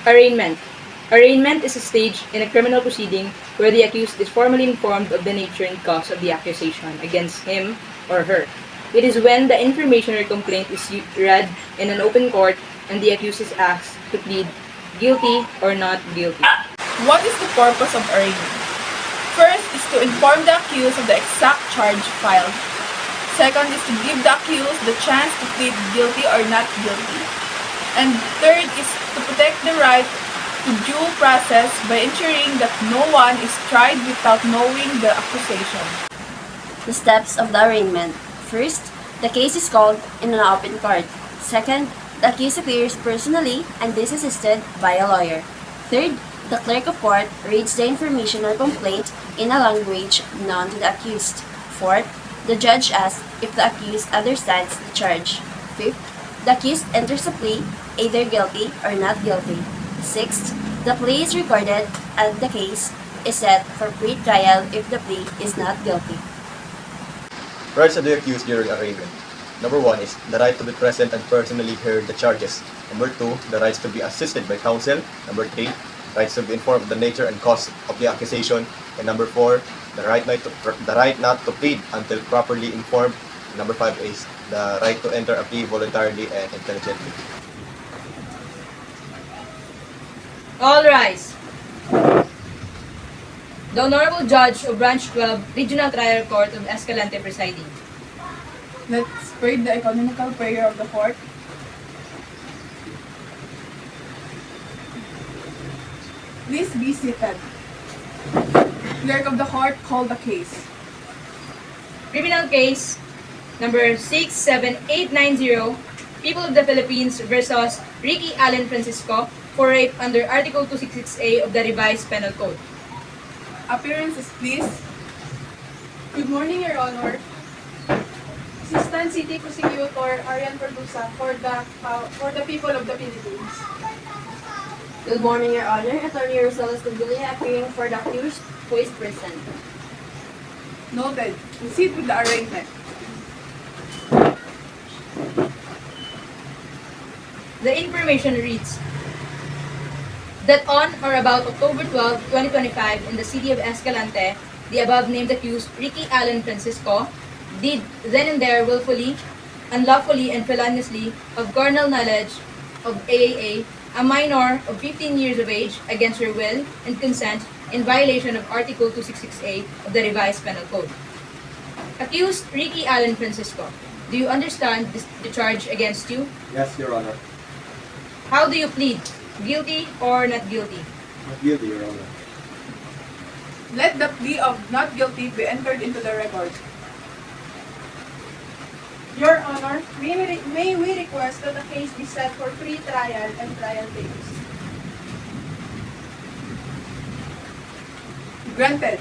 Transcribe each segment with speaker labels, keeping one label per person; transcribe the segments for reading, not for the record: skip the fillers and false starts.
Speaker 1: Arraignment. Arraignment is a stage in a criminal proceeding where the accused is formally informed of the nature and cause of the accusation against him or her. It is when the information or complaint is read in an open court and the accused is asked to plead guilty or not guilty.
Speaker 2: What is the purpose of arraignment? First is to inform the accused of the exact charge filed. Second is to give the accused the chance to plead guilty or not guilty. And third is to protect the right to due process by ensuring that no one is tried without knowing the accusation.
Speaker 3: The steps of the arraignment. First, the case is called in an open court. Second, the accused appears personally and is assisted by a lawyer. Third, the clerk of court reads the information or complaint in a language known to the accused. Fourth, the judge asks if the accused understands the charge. Fifth, the accused enters a plea, either guilty or not guilty. Sixth, the plea is recorded and the case is set for pre-trial if the plea is not guilty.
Speaker 4: Rights of the accused during arraignment. Number 1 is the right to be present and personally hear the charges. Number 2, the rights to be assisted by counsel. Number 3, rights to be informed of the nature and cause of the accusation. And number 4, the right not to plead until properly informed. Number 5 is the right to enter a plea voluntarily and intelligently.
Speaker 1: All rise. The Honorable Judge of Branch 12, Regional Trial Court of Escalante presiding.
Speaker 2: Let's pray the economical prayer of the court. Please be seated. Clerk of the court, call the case.
Speaker 1: Criminal case number 67890, People of the Philippines versus Ricky Allen Francisco for rape under Article 266A of the Revised Penal Code.
Speaker 2: Appearances, please.
Speaker 5: Good morning, Your Honor. Assistant City Prosecutor Arian Perdusa for the people of the Philippines.
Speaker 3: Good morning, Your Honor. Attorney Rosales Condulia appearing for the accused who is present.
Speaker 2: Noted. Proceed with the arraignment.
Speaker 1: The information reads that on or about October 12, 2025, in the city of Escalante, the above-named accused, Ricky Allen Francisco, did then and there willfully, unlawfully, and feloniously, of carnal knowledge of AAA, a minor of 15 years of age, against her will and consent, in violation of Article 266A of the Revised Penal Code. Accused Ricky Allen Francisco, do you understand the charge against you?
Speaker 4: Yes, Your Honor.
Speaker 1: How do you plead? Guilty or not guilty?
Speaker 4: Not guilty, Your Honor.
Speaker 2: Let the plea of not guilty be entered into the record.
Speaker 5: Your Honor, may we request that the case be set for pre-trial and trial dates.
Speaker 2: Granted.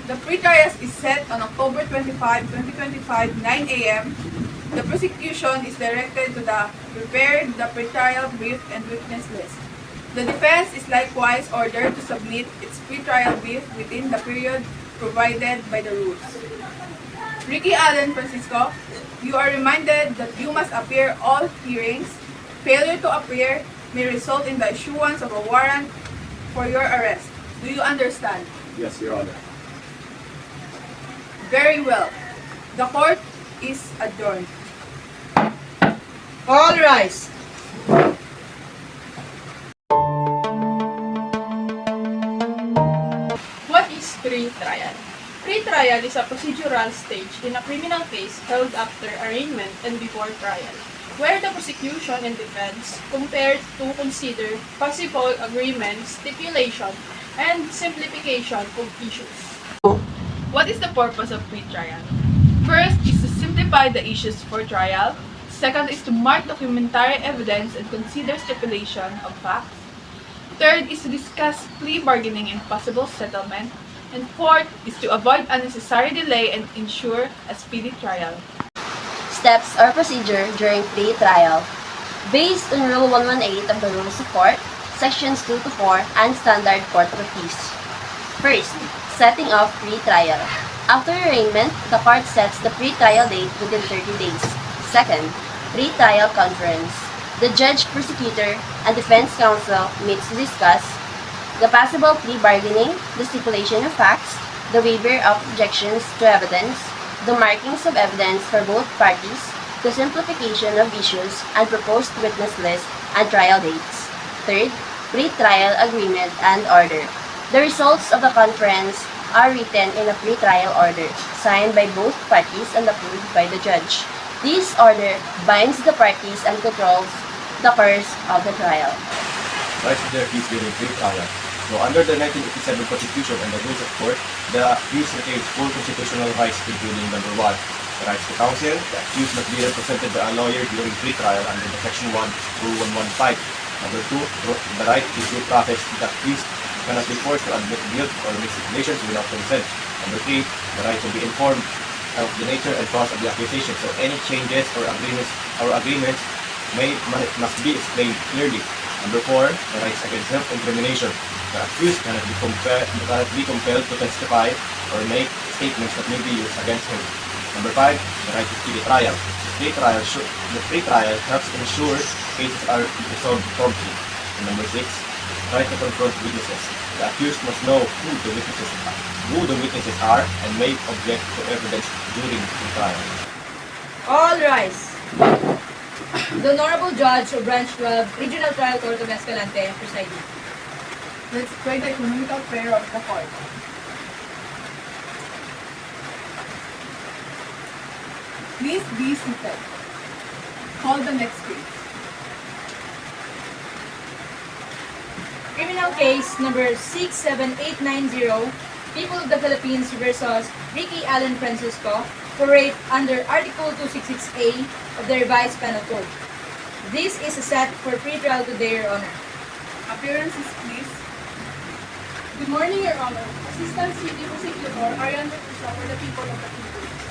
Speaker 2: The pre-trial is set on October 25, 2025, 9 a.m. The prosecution is directed to prepare the pre-trial brief and witness list. The defense is likewise ordered to submit its pre-trial brief within the period provided by the rules. Ricky Allen Francisco, you are reminded that you must appear all hearings. Failure to appear may result in the issuance of a warrant for your arrest. Do you understand?
Speaker 4: Yes, Your Honor.
Speaker 2: Very well. The court is adjourned.
Speaker 1: All rise.
Speaker 5: What is pre-trial? Pre-trial is a procedural stage in a criminal case held after arraignment and before trial, where the prosecution and defense compared to consider possible agreement, stipulation, and simplification of issues.
Speaker 2: What is the purpose of pre-trial? First is to simplify the issues for trial. Second is to mark documentary evidence and consider stipulation of facts. Third is to discuss plea bargaining and possible settlement. And fourth is to avoid unnecessary delay and ensure a speedy trial.
Speaker 3: Steps or procedure during pre-trial. Based on Rule 118 of the Rules of Court, Sections 2 to 4, and Standard Court Practice. First, setting of pre-trial. After arraignment, the court sets the pre-trial date within 30 days. Second, pre-trial conference. The judge, prosecutor, and defense counsel meets to discuss the possible plea bargaining, the stipulation of facts, the waiver of objections to evidence, the markings of evidence for both parties, the simplification of issues, and proposed witness list and trial dates. Third, pre-trial agreement and order. The results of the conference are written in a pre-trial order, signed by both parties and approved by the judge. This order binds the parties and controls the course of the trial.
Speaker 4: Rights of the accused during pre-trial. So under the 1987 Constitution and the rules of court, the accused retains full constitutional rights including number 1, the rights to counsel. The accused must be represented by a lawyer during pre-trial under the Section 1, Rule 115. Number 2, the right to due process. The accused cannot be forced to admit guilt or make stipulations without consent. Number 3, the right to be informed of the nature and cause of the accusation. So any changes or agreements must be explained clearly. Number 4, the rights against self-incrimination. The accused cannot be compelled to testify or make statements that may be used against him. Number 5, the right to speedy trial. The pre-trial helps ensure cases are resolved promptly. And number 6, right to confront witnesses. The accused must know who the witnesses are and may object to evidence during the trial.
Speaker 1: All rise. The Honorable Judge of Branch 12, Regional Trial Court of Escalante, presiding.
Speaker 2: Let's pray the economical prayer of the court. Please be seated. Call the next case.
Speaker 1: Criminal case number 67890, People of the Philippines versus Ricky Allen Francisco for rape under Article 266A of the Revised Penal Code. This is set for pre-trial today, Your Honor.
Speaker 2: Appearances, please.
Speaker 5: Good morning, Your Honor. Assistant City Prosecutor Arian Retusa for the people of the Philippines.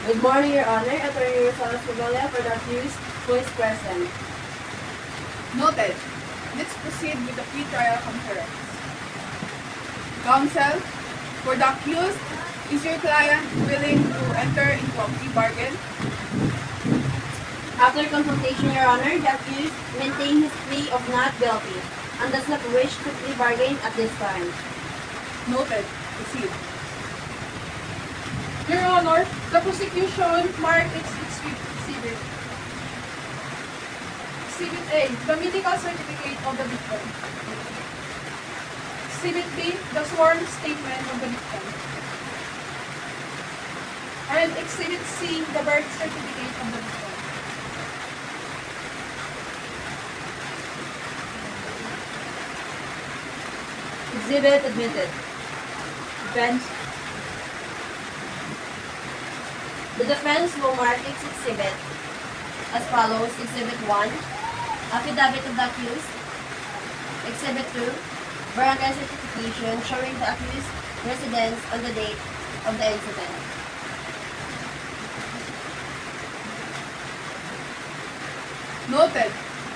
Speaker 3: Good morning, Your Honor. Attorney Rosales Magalia for the accused who is present.
Speaker 2: Noted. Let's proceed with the pre-trial conference. Counsel, for the accused, is your client willing to enter into a plea bargain?
Speaker 3: After consultation, Your Honor, the accused maintained his plea of not guilty and does not wish to plea bargain at this time.
Speaker 2: Noted. Proceed.
Speaker 5: Your Honor, the prosecution marked its exhibit. Exhibit A, the medical certificate of the victim. Exhibit B, the sworn statement of the victim. And Exhibit C, the birth certificate of the victim.
Speaker 1: Exhibit admitted. Defense.
Speaker 3: The defense will mark its exhibit as follows. Exhibit 1, affidavit of the accused. Exhibit 2, barangay certification showing the accused residence on the date of the incident.
Speaker 2: Noted.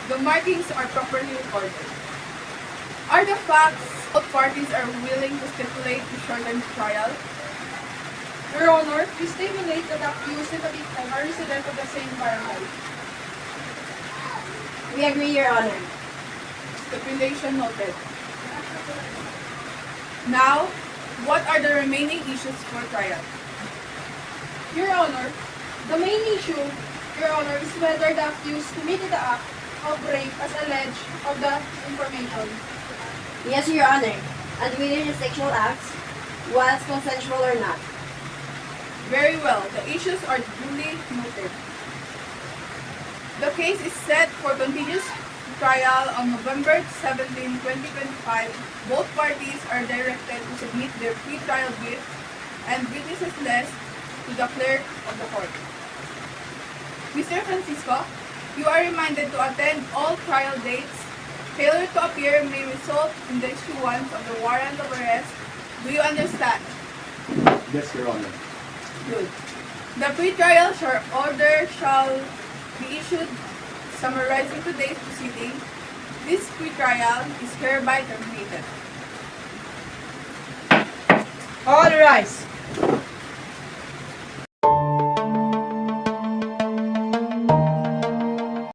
Speaker 2: The markings are properly recorded. Are the facts both parties are willing to stipulate to shorten the trial?
Speaker 5: Your Honor, we stipulate that the accused and the victim are resident of the same barangay.
Speaker 3: We agree, Your Honor.
Speaker 2: Stipulation noted. Now, what are the remaining issues for trial?
Speaker 5: Your Honor, the main issue, Your Honor, is whether the accused committed the act of rape as alleged of the information.
Speaker 3: Yes, Your Honor. And whether the sexual acts was consensual or not.
Speaker 2: Very well. The issues are duly noted. The case is set for continuous trial on November 17, 2025. Both parties are directed to submit their pre-trial brief and witnesses list to the clerk of the court. Mr. Francisco, you are reminded to attend all trial dates. Failure to appear may result in the issuance of the warrant of arrest. Do you understand?
Speaker 4: Yes, Your Honor.
Speaker 2: Good. The pre-trial order shall be issued summarizing today's proceeding. This pre-trial is hereby terminated.
Speaker 1: All rise.